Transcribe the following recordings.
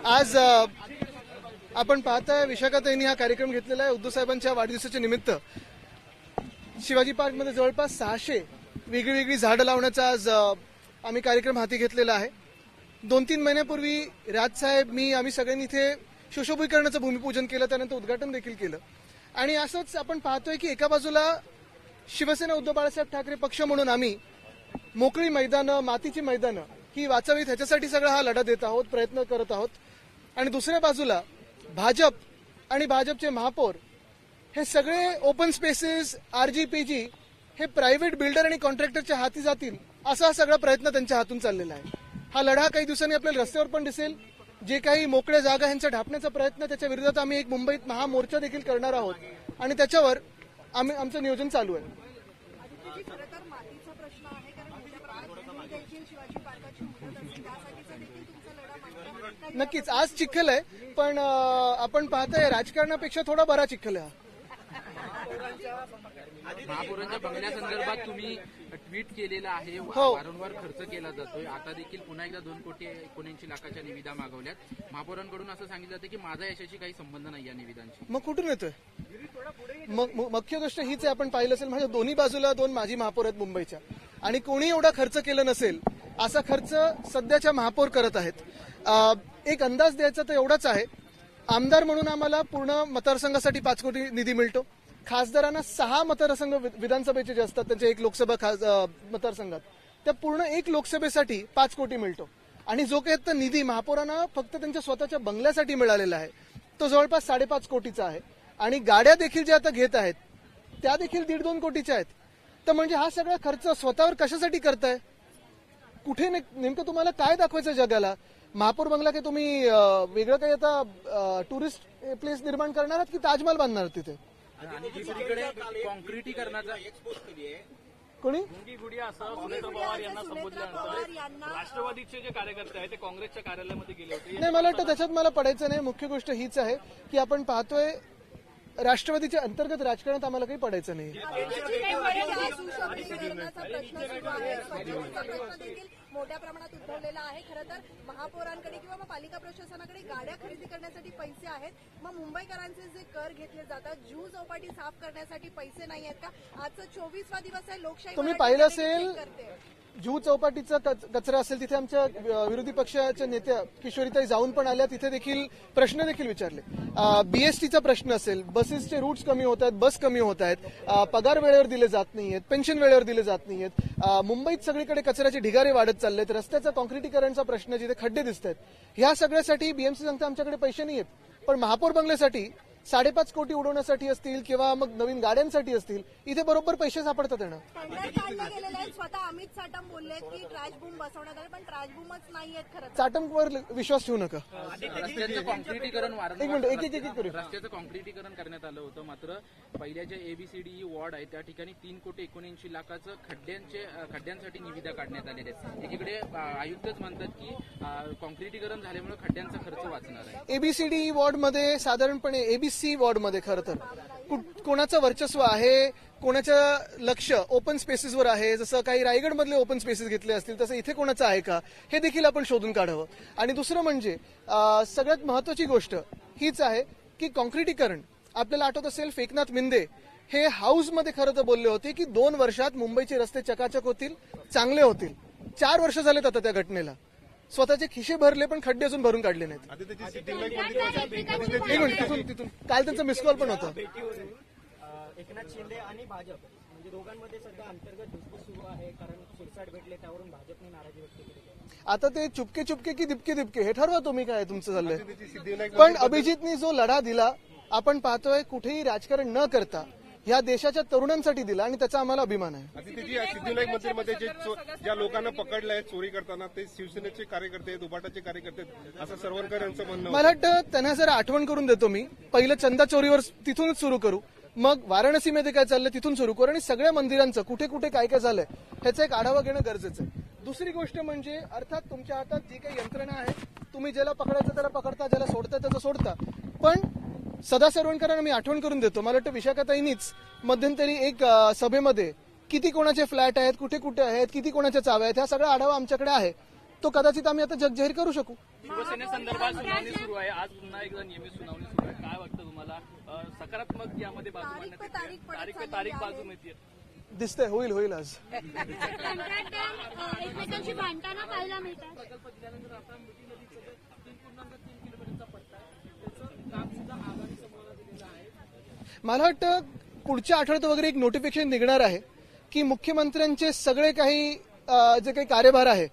आज आपण पाहताय विशाखाताईंनी हा कार्यक्रम घेतलेला आहे उद्धव साहेबांच्या वाढदिवसाच्या निमित्त. शिवाजी पार्कमध्ये जवळपास 600 वेगळी झाडं लावण्याचा आज आम्ही कार्यक्रम हाती घेतलेला आहे. 2-3 महिन्यापूर्वी राजसाहेब, मी, आम्ही सगळ्यांनी इथे सुशोभीकरणाचं भूमिपूजन केलं, त्यानंतर उद्घाटन देखील केलं. आणि असंच आपण पाहतोय की एका बाजूला शिवसेना उद्धव बाळासाहेब ठाकरे पक्ष म्हणून आम्ही मोकळी मैदानं, मातीची मैदानं ही वाचावीत ह्याच्यासाठी सगळा हा लढा देत आहोत, प्रयत्न करत आहोत. आणि दुसऱ्या बाजूला भाजप आणि भाजपचे महापौर हे सगळे ओपन स्पेसेस, RGPG हे प्रायव्हेट बिल्डर आणि कॉन्ट्रॅक्टरच्या हाती जातील असा सगळा प्रयत्न त्यांच्या हातून चाललेला आहे. हा लढा काही दिवसांनी आपल्याला रस्त्यावर पण दिसेल. जे काही मोकळ्या जागा ह्यांचा ढापण्याचा प्रयत्न, त्याच्या विरोधात आम्ही एक मुंबईत महामोर्चा देखील करणार आहोत आणि त्याच्यावर आमचं नियोजन चालू आहे. नक्कीच आज चिखल आहे, पण आपण पाहताय राजकारणापेक्षा थोडा बरा चिखल आहे. महापौरांच्या बंगल्यासंदर्भात तुम्ही ट्विट केलेलं आहे, वारंवार खर्च केला जातोय. आता देखील पुन्हा एकदा 2,79 लाखाच्या निविदा मागवल्यात. महापौरांकडून असं सांगितलं जातं की माझा यशाशी काही संबंध नाही या निविदांशी. मग कुठून येतोय? मुख्य गोष्ट हीच आहे, आपण पाहिलं असेल माझ्या दोन्ही बाजूला 2 माजी महापौर आहेत मुंबईच्या, आणि कोणी एवढा खर्च केला नसेल असा खर्च सध्याच्या महापौर करत आहेत. एक अंदाज द्यायचा तर एवढाच आहे, आमदार म्हणून आम्हाला पूर्ण मतदारसंघासाठी 5 कोटी निधी मिळतो. खासदारांना 6 मतदारसंघ विधानसभेचे जे असतात त्यांच्या 1 लोकसभा मतदारसंघात, त्या पूर्ण 1 लोकसभेसाठी 5 कोटी मिळतो. आणि जो काही निधी महापौरांना फक्त त्यांच्या स्वतःच्या बंगल्यासाठी मिळालेला आहे तो जवळपास 5.5 कोटीचा आहे. आणि गाड्या देखील ज्या आता घेत आहेत त्या देखील 1.5-2 कोटीच्या आहेत. तर म्हणजे हा सगळा खर्च स्वतःवर कशासाठी करताय? कुठे नेमकं तुम्हाला काय दाखवायचं जगाला? महापौर बंगला काही तुम्ही वेगळं काही आता टुरिस्ट प्लेस निर्माण करणार आहात की ताजमहल बांधणार तिथे? आणि दुसरीकडे कॉन्क्रिटीकरणाचा कोणी असं सुनेत्र पवार यांना संबोधल्यानंतर राष्ट्रवादीचे जे कार्यकर्ते आहेत ते काँग्रेसच्या कार्यालयामध्ये गेले होते. नाही, मला वाटतं त्याच्यात मला पडायचं नाही. मुख्य गोष्ट हीच आहे की आपण पाहतोय राष्ट्रवादीच्या अंतर्गत राजकारणात आम्हाला काही पडायचं नाही. मोठ्या प्रमाणात उद्भवलेला आहे. खरं तर महापौरांकडे किंवा पालिका प्रशासनाकडे गाड्या खरेदी करण्यासाठी पैसे आहेत, मग मुंबईकरांचे जे कर घेतले जातात, जुहू चौपाटी साफ करण्यासाठी पैसे नाही आहेत का? आजचा 24वा दिवस आहे लोकशाही. तुम्ही पाहिलं असेल जुहू चौपाटीचा कचरा असेल, तिथे आमच्या विरोधी पक्षाच्या नेत्या किशोरीताई जाऊन पण आल्या, तिथे देखील प्रश्न देखील विचारले. BSTचा प्रश्न असेल, बसेसचे रूट्स कमी होत आहेत, बस कमी होत आहेत, पगार वेळेवर दिले जात नाहीयेत, पेन्शन वेळेवर दिले जात नाहीयेत, मुंबईत सगळीकडे कचऱ्याचे ढिगारे वाढत चाललेत, रस्त्याचा कॉन्क्रिटीकरणचा प्रश्न, जिथे खड्डे दिसत आहेत, ह्या सगळ्यासाठी BMC सांगता आमच्याकडे पैसे नाहीयेत. पण महापौर बंगल्यासाठी 5.5 कोटी उडवण्यासाठी असतील किंवा मग नवीन गाड्यांसाठी असतील, इथे बरोबर पैसे सापडतात. स्वतः अमित साटम बोलले की ट्रॅशबूम बसवण्यात आले, पण ट्रॅशबूमच नाहीयेत. खरं साटमवर विश्वास ठेवू नका. रस्त्याचं कॉन्क्रिटीकरण रस्त्याचं कॉन्क्रिटीकरण करण्यात आलं होतं, मात्र पहिल्या जे ABCD वॉर्ड आहे त्या ठिकाणी 3,79 लाखाचं खड्ड्यांसाठी निविदा काढण्यात आलेल्या आहेत. एकीकडे आयुक्तच म्हणतात की कॉन्क्रिटीकरण झाल्यामुळे खड्ड्यांचा खर्च वाचणार आहे. ABCD वॉर्डमध्ये साधारणपणे ABC वॉर्डमध्ये खरं तर कोणाचं वर्चस्व आहे, कोणाचं लक्ष ओपन स्पेसेसवर आहे, जसं काही रायगडमधले ओपन स्पेसेस घेतले असतील तसं इथे कोणाचं आहे का, हे देखील आपण शोधून काढावं. आणि दुसरं म्हणजे सगळ्यात महत्वाची गोष्ट हीच आहे की कॉन्क्रिटीकरण, आपल्याला आठवत असेल एकनाथ मिंदे हे हाऊसमध्ये खरं तर बोलले होते की 2 वर्षात मुंबईचे रस्ते चकाचक होतील, चांगले होतील. 4 वर्ष झालेत आता त्या घटनेला. स्वतःचे खिशे भरले पण खड्डे अजून भरून काढले नाहीत. तिथून काल त्यांचा मिस कॉल पण होता. एकनाथ शिंदे आणि भाजप म्हणजे दोघांमध्ये सध्या अंतर्गत धुसफूस सुरू आहे, कारण शिरसाट भेटले त्यावरून भाजपने नाराजी व्यक्त केली. आता ते चुपके की दिपके हे ठरवा तुम्ही, काय तुमचं चाललंय. पण अभिजितनी जो लढा दिला, आपण पाहतोय कुठेही राजकारण न करता ह्या देशाच्या तरुणांसाठी दिला, आणि त्याचा आम्हाला अभिमान आहे. सिद्धिविनायक मंदिरमध्ये ज्या लोकांना पकडलंय चोरी करताना ते शिवसेनेचे कार्यकर्ते आहेत, उभाटाचे कार्यकर्ते आहेत, असं सरवणकर यांचं म्हणणं. मला वाटतं त्यांना जरा आठवण करून देतो मी. पहिलं चंदा चोरीवर तिथूनच सुरू करू, मग वाराणसीमध्ये काय चाललंय तिथून सुरू करू, आणि सगळ्या मंदिरांचं कुठे कुठे काय काय झालंय ह्याचा एक आढावा घेणं गरजेचं आहे. दुसरी गोष्ट म्हणजे अर्थात तुमच्या हातात जी काही यंत्रणा आहे, तुम्ही ज्याला पकडायचं त्याला पकडता, ज्याला सोडता त्याचं सोडता, पण सदा सरवणकरांना मी आठवण करून देतो. मला वाटतं विशाखाताईंनीच मध्यंतरी एक सभेमध्ये किती कोणाचे फ्लॅट आहेत, कुठे कुठे आहेत, किती कोणाच्या चाव्या आहेत, हा सगळा आढावा आमच्याकडे आहे. तो कदाचित आम्ही आता जगजाहीर करू शकू. शिवसेनेसंदर्भात सुनावणी सुरू आहे. आज पुन्हा एकदा नियमित सुनावणी सुरू आहे. काय वाटतं तुम्हाला? सकारात्मक यामध्ये बाजू मांडण्यात येते? तारीख पे तारीख बाजू मिळते. दिसतंय होईल आज. एकमेकांशी भांडताना पाहायला मिळतात. मला वाटतं पुढच्या आठवड्यात वगैरे एक नोटिफिकेशन निघणार आहे की मुख्यमंत्र्यांचे सगळे काही जे काही कार्यभार आहे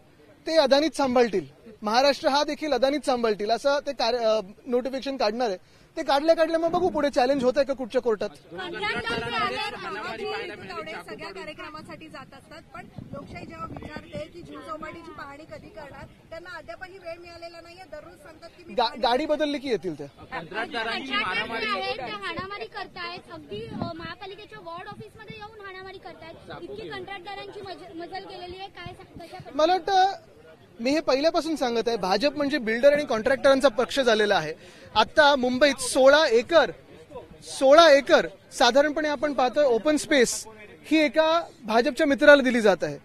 ते अदानीच सांभाळतील. महाराष्ट्र हा देखील अदानीच सांभाळतील असं ते नोटिफिकेशन काढणार आहे. ते काढल्या मग बघू पुढे चॅलेंज होत आहे का कुठच्या कोर्टात. सगळ्या कार्यक्रमासाठी जात असतात, पण लोकशाही जेव्हा विचारते की झू चौपाटीची पाहणी कधी करणार, त्यांना अद्यापही वेळ मिळालेला नाहीये. दररोज सांगतात की मी गाडी बदलली की येतील ते. हाणामारी करतायत. अगदी महापालिकेच्या वॉर्ड ऑफिसमध्ये येऊन हाणामारी करतायत. इतकी कंत्राटदारांची मजल गेलेली आहे. काय मला वाटतं मी हे पहिल्यापासून सांगत आहे, भाजप म्हणजे बिल्डर आणि कॉन्ट्रॅक्टरांचा पक्ष झालेला आहे. आता मुंबईत 16 एकर साधारणपणे आपण पाहतोय ओपन स्पेस ही एका भाजपच्या मित्राला दिली जात आहे.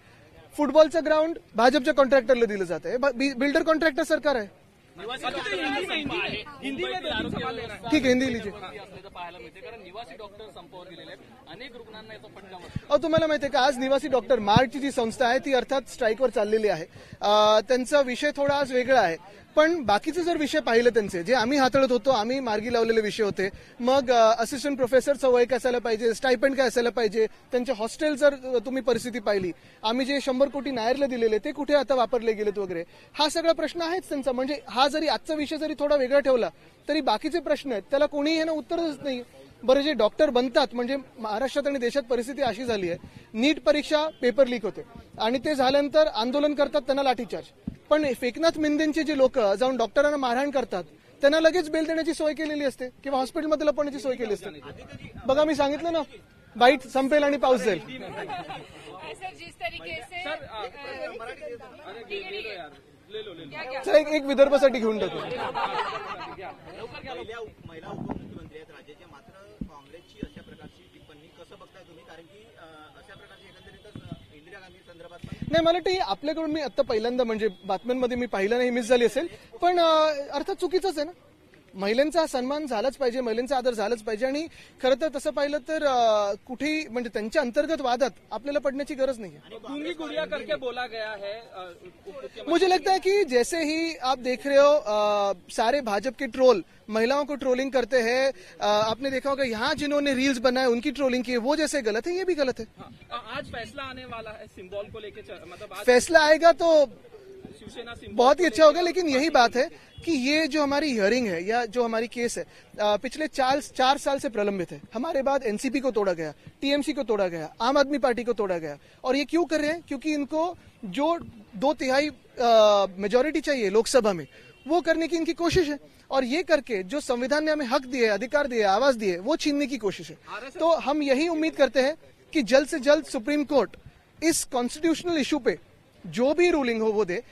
फुटबॉलचं ग्राउंड भाजपच्या कॉन्ट्रॅक्टरला दिलं जात आहे. बिल्डर कॉन्ट्रॅक्टर सरकार आहे. ठीक आहे, हिंदी लीजिए. पाहायला मिळते कारण निवासी डॉक्टर संपावर गेलेले आहेत. अनेक रुग्णांना याचा फटका बसतो. अहो, तुम्हाला माहिती आहे का, आज निवासी डॉक्टर मार्टची जी संस्था आहे ती अर्थात स्ट्राईकवर चाललेली आहे. त्यांचा विषय थोडा आज वेगळा आहे, पण बाकीचे जर विषय पाहिले त्यांचे जे आम्ही हाताळत होतो, आम्ही मार्गी लावलेले विषय होते. मग असिस्टंट प्रोफेसरचं वय काय असायला पाहिजे, स्टायपेंड काय असायला पाहिजे, त्यांचे हॉस्टेल जर तुम्ही परिस्थिती पाहिली, आम्ही जे 100 कोटी नायरला दिलेले ते कुठे आता वापरले गेलेत वगैरे, हा सगळा प्रश्न आहेच त्यांचा. म्हणजे हा जरी आजचा विषय जरी थोडा वेगळा ठेवला तरी बाकीचे प्रश्न आहेत त्याला कोणीही ना उत्तरच नाही. बरं, जे डॉक्टर बनतात म्हणजे महाराष्ट्रात आणि देशात परिस्थिती अशी झाली आहे, नीट परीक्षा पेपर लीक होते आणि ते झाल्यानंतर आंदोलन करतात, त्यांना लाठीचार्ज. पण फेकनाथ मिंदेंचे जे लोक जाऊन डॉक्टरांना मारहाण करतात त्यांना लगेच बेल देण्याची सोय केलेली असते किंवा हॉस्पिटलमध्ये लपवण्याची सोय केली असते. बघा, मी सांगितलं ना, बाईट संपेल आणि पाऊस जाईल. एक विदर्भासाठी घेऊन टाकू. महिला उपमुख्यमंत्री आहेत राज्याच्या, मात्र काँग्रेसची अशा प्रकारची टिप्पणी कसं बघताय तुम्ही? कारण की अशा प्रकारची एकंदरीतच इंदिरा गांधी संदर्भात नाही, मला वाटतं आपल्याकडून मी आता पहिल्यांदा म्हणजे बातम्यांमध्ये मी पाहिलं नाही, मिस झाली असेल, पण अर्थात चुकीचंच आहे ना. महिलांचा सन्मान झालाच पाहिजे, महिलांचा आदर झालाच पाहिजे. आणि खरं तर तसं पाहिलं तर कुठेही म्हणजे त्यांच्या अंतर्गत वादात आपल्याला पडण्याची गरज नाही. गूंगी गुड़िया करके बोला गया है. मुझे लगता है कि जैसे ही आप देख रहे हो सारे भाजपा के ट्रोल महिलाओं को ट्रोलिंग करते हैं, आपने देखा होगा यहाँ जिन्होंने रील्स बनाए उनकी ट्रोलिंग की, वो जैसे गलत है ये भी गलत है. आज फैसला आने वाला है सिंबल को लेकर, मतलब फैसला आएगा तो शिवसेना बहुत ही अच्छा होगा. लेकिन यही बात है कि ये जो हमारी हियरिंग है या जो हमारी केस है पिछले 4 साल से प्रलंबित है. हमारे बाद एनसीपी को तोड़ा गया, टीएमसी को तोड़ा गया, आम आदमी पार्टी को तोड़ा गया. और ये क्यों कर रहे हैं? क्योंकि इनको जो 2/3 मेजोरिटी चाहिए लोकसभा में वो करने की इनकी कोशिश है. और ये करके जो संविधान ने हमें हक दिए, अधिकार दिए, आवाज दिए, वो छीनने की कोशिश है. तो हम यही उम्मीद करते हैं कि जल्द से जल्द सुप्रीम कोर्ट इस कॉन्स्टिट्यूशनल इशू पे जो भी रूलिंग हो वो दे.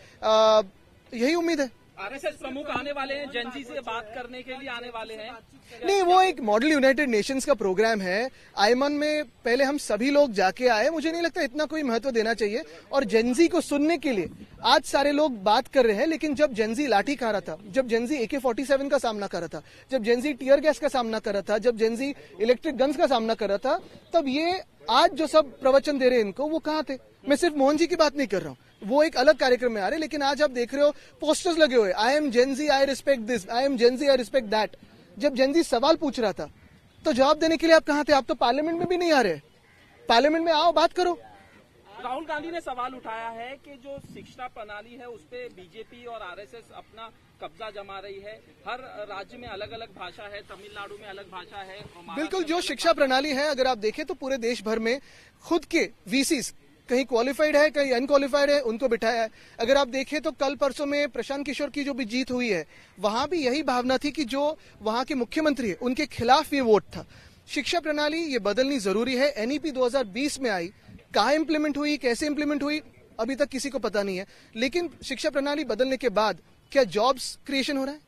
यही उम्मीद है. आरएसएस प्रमुख आने वाले हैं, जनजी से बात करने के लिए आने वाले हैं. नहीं, वो एक मॉडल यूनाइटेड नेशंस का प्रोग्राम है. आयमन में पहले हम सभी लोग जाके आए. मुझे नहीं लगता इतना कोई महत्व देना चाहिए. और जेनजी को सुनने के लिए आज सारे लोग बात कर रहे हैं, लेकिन जब जेनजी लाठी खा रहा था, जब जेनजी AK-47 का सामना कर रहा था, जब जेनजी टीयर गैस का सामना कर रहा था, जब जेनजी इलेक्ट्रिक गन्स का सामना कर रहा था, तब ये आज जो सब प्रवचन दे रहे हैं इनको, वो कहाँ थे? मैं सिर्फ मोहन जी की बात नहीं कर रहा हूँ, वो एक अलग कार्यक्रम में आ रहे. लेकिन आज आप देख रहे हो पोस्टर्स लगे हुए, I am Gen Z, I respect this, I am Gen Z, I respect that. जब जेनजी सवाल पूछ रहा था तो जवाब देने के लिए आप कहाँ थे? आप तो पार्लियामेंट में भी नहीं आ रहे. पार्लियामेंट में आओ, बात करो. राहुल गांधी ने सवाल उठाया है कि जो शिक्षा प्रणाली है उस पर बीजेपी और आरएसएस अपना कब्जा जमा रही है. हर राज्य में अलग अलग भाषा है, तमिलनाडु में अलग भाषा है. बिल्कुल, जो शिक्षा प्रणाली है अगर आप देखें तो पूरे देश भर में खुद के वीसीस कहीं क्वालिफाइड है, कहीं अनक्वालिफाइड है, उनको बिठाया है. अगर आप देखें तो कल परसों में प्रशांत किशोर की जो भी जीत हुई है वहां भी यही भावना थी कि जो वहां के मुख्यमंत्री है उनके खिलाफ ये वोट था. शिक्षा प्रणाली ये बदलनी जरूरी है. NEP 2020 में आई, कहाँ इंप्लीमेंट हुई, कैसे इंप्लीमेंट हुई, अभी तक किसी को पता नहीं है. लेकिन शिक्षा प्रणाली बदलने के बाद क्या जॉब्स क्रिएशन हो रहा है,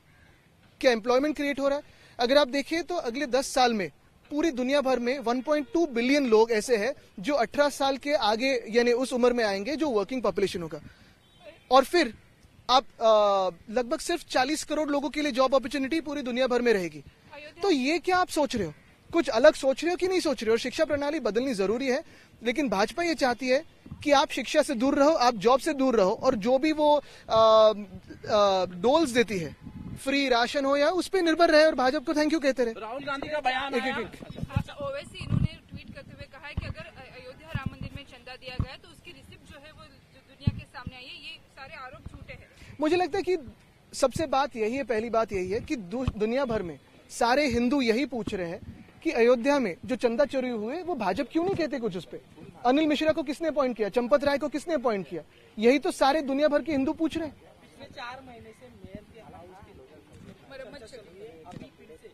क्या एम्प्लॉयमेंट क्रिएट हो रहा है? अगर आप देखें तो अगले 10 साल में पूरी दुनिया भर में 1.2 बिलियन लोग ऐसे हैं जो 18 साल के आगे यानी उस उम्र में आएंगे जो वर्किंग पॉपुलेशन होगा. और फिर आप लगभग सिर्फ 40 करोड़ लोगों के लिए जॉब अपॉर्चुनिटी पूरी दुनिया भर में रहेगी। तो ये क्या आप सोच रहे हो, कुछ अलग सोच रहे हो कि नहीं सोच रहे हो? शिक्षा प्रणाली बदलनी जरूरी है, लेकिन भाजपा ये चाहती है कि आप शिक्षा से दूर रहो, आप जॉब से दूर रहो, और जो भी वो डोल्स देती है, फ्री राशन हो या उस पर निर्भर रहे और भाजपा को थैंक यू कहते रहे। राहुल गांधी का बयान आया। ओवैसी इन्होंने ट्वीट करते हुए कहा है कि अगर अयोध्या राम मंदिर में चंदा दिया गया तो उसकी रिसिप्ट जो है वो दुनिया के सामने आई है। ये सारे आरोप झूठे हैं। मुझे लगता है कि सबसे बात यही है, पहली बात यही है कि दुनिया भर में सारे हिंदू यही पूछ रहे हैं कि अयोध्या में जो चंदा चोरी हुए वो भाजपा क्यों नहीं कहते कुछ उस पर। अनिल मिश्रा को किसने अपॉइंट किया, चंपत राय को किसने अपॉइंट किया, यही तो सारे दुनिया भर के हिंदू पूछ रहे हैं। पिछले 4 महीने से मेयर के हाउस की मरम्मत चल रही है। अभी फिर से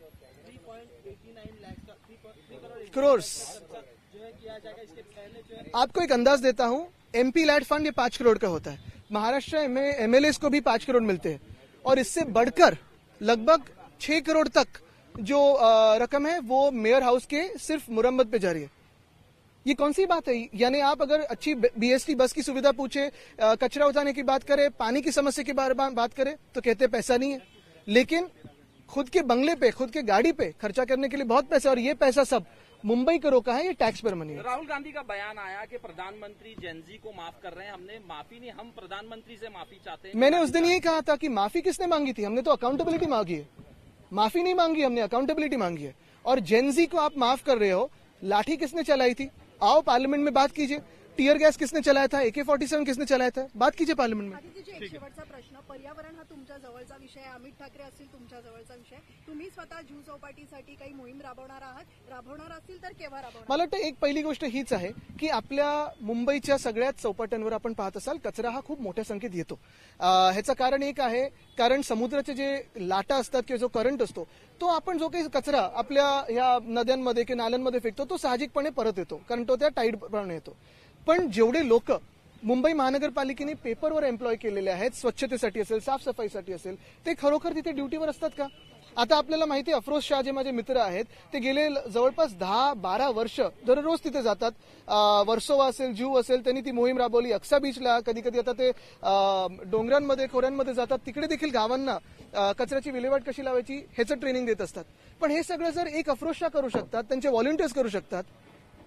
3.89 लाख का 3 करोड़ करोड़ जो है किया जाएगा। इसके पहले जो है आपको एक अंदाज देता हूं, एमपी लैड फंड ये 5 करोड़ का होता है, महाराष्ट्र में एमएलएस को भी 5 करोड़ मिलते हैं, और इससे बढ़कर लगभग 6 करोड़ तक जो रकम है वो मेयर हाउस के सिर्फ मुरम्मत पे जा रही है। ये कौन सी बात है? यानी आप अगर अच्छी बीएसटी बस की सुविधा पूछे, कचरा उठाने की बात करें, पानी की समस्या की बात करें, तो कहते पैसा नहीं है, लेकिन खुद के बंगले पे, खुद के गाड़ी पे खर्चा करने के लिए बहुत पैसा, और ये पैसा सब मुंबई का रोका है, ये टैक्स पर मनी है। राहुल गांधी का बयान आया कि प्रधानमंत्री जेनजी को माफ कर रहे हैं। हमने माफी नहीं, हम प्रधानमंत्री से माफी चाहते हैं। मैंने उस दिन यही कहा था कि माफी किसने मांगी थी? हमने तो अकाउंटेबिलिटी मांगी है, माफी नहीं मांगी, हमने अकाउंटेबिलिटी मांगी है। और जेनजी को आप माफ कर रहे हो, लाठी किसने चलाई थी? आओ पार्लियामेंट में बात कीजिए। टीयर गॅस किसने चलाया था, AK-47 किसने चलाया था, बात कीजिए पार्लियामेंट में। आदित्यजी, एक शेवटचा प्रश्न, पर्यावरण हा तुमच्या जवळचा विषय आहे, अमित ठाकरे असतील तुमच्या जवळचा विषय, तुम्ही स्वतः जुहू चौपाटीसाठी काही मोहीम राबवणार आहात, राबवणार असतील तर केव्हा राबवणार? मला वाटतं एक पहिली गोष्ट हीच आहे की आपल्या मुंबईच्या सगळ्याच चौपाट्यांवर आपण पाहत असाल कचरा हा खूप मोठ्या संख्येत येतो। ह्याचं कारण एक आहे, कारण समुद्राचे जे लाटा असतात किंवा जो करंट असतो तो आपण जो काही कचरा आपल्या ह्या नद्यांमध्ये किंवा नाल्यांमध्ये फेकतो तो साहजिकपणे परत येतो, कारण तो त्या टाईड प्रमाणे येतो। पण जेवढे लोक मुंबई महानगरपालिकेने पेपरवर एम्प्लॉय केलेले आहेत, स्वच्छतेसाठी असेल, साफसफाईसाठी असेल, ते खरोखर तिथे ड्युटीवर असतात का? आता आपल्याला माहिती आहे, अफरोज शाह जे माझे मित्र आहेत ते गेले जवळपास 10-12 वर्ष दररोज तिथे जातात। वर्सोवा असेल, जुहू असेल, त्यांनी ती मोहीम राबवली। अक्सा बीचला कधी कधी आता ते डोंगरांमध्ये, खोऱ्यांमध्ये जातात, तिकडे देखील गावांना कचऱ्याची विल्हेवाट कशी लावायची ह्याचं ट्रेनिंग देत असतात। पण हे सगळं जर एक अफरोज शाह करू शकतात, त्यांचे व्हॉलंटियर्स करू शकतात,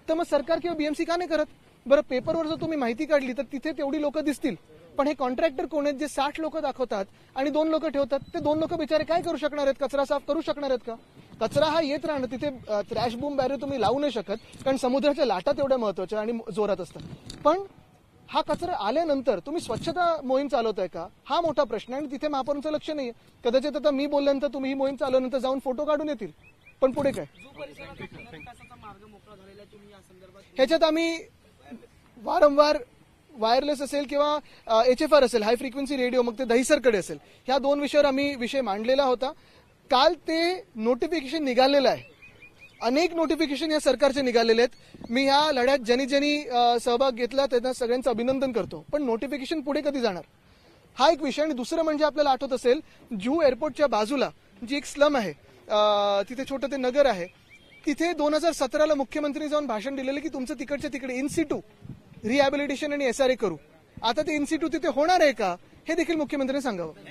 तर मग सरकार किंवा बीएमसी का नाही करत? बरं, पेपरवर जर तुम्ही माहिती काढली तर तिथे तेवढी लोक दिसतील, पण हे कॉन्ट्रॅक्टर कोण आहेत जे 60 लोक दाखवतात आणि 2 लोक ठेवतात? ते 2 लोक बिचारे काय करू शकणार आहेत? कचरा साफ करू शकणार आहेत का? कचरा हा येत राहणं, तिथे क्रॅश बूम बॅरियर तुम्ही लावू नाही शकत, कारण समुद्राच्या लाटा तेवढ्या महत्वाच्या आणि जोरात असतात। पण हा कचरा आल्यानंतर तुम्ही स्वच्छता मोहीम चालवताय का, हा मोठा प्रश्न आहे, आणि तिथे महापौरांचं लक्ष नाहीये। कदाचित आता मी बोलल्यानंतर तुम्ही ही मोहीम चालवल्यानंतर जाऊन फोटो काढून येतील, पण पुढे काय? ह्याच्यात आम्ही वारंवार वायरलेस असेल किंवा HFR असेल, हाय फ्रिक्वेन्सी रेडिओ, मग ते दहिसरकडे असेल, ह्या 2 विषयावर आम्ही विषय मांडलेला होता। काल ते नोटिफिकेशन निघालेलं आहे, अनेक नोटिफिकेशन या सरकारचे निघालेले आहेत। मी ह्या लढ्यात ज्यांनी सहभाग घेतला त्यांना सगळ्यांचं अभिनंदन करतो, पण नोटिफिकेशन पुढे कधी जाणार हा एक विषय। आणि दुसरं म्हणजे आपल्याला आठवत असेल, जुहू एअरपोर्टच्या बाजूला जी एक स्लम आहे, तिथे छोटं ते नगर आहे, तिथे 2017ला मुख्यमंत्री जाऊन भाषण दिलेलं की तुमचं तिकडच्या तिकडे इन सिटू रिहॅबिलिटेशन आणि SRA करू। आता ते इन सिटू तिथे होणार आहे का हे देखील मुख्यमंत्र्यांनी सांगावं।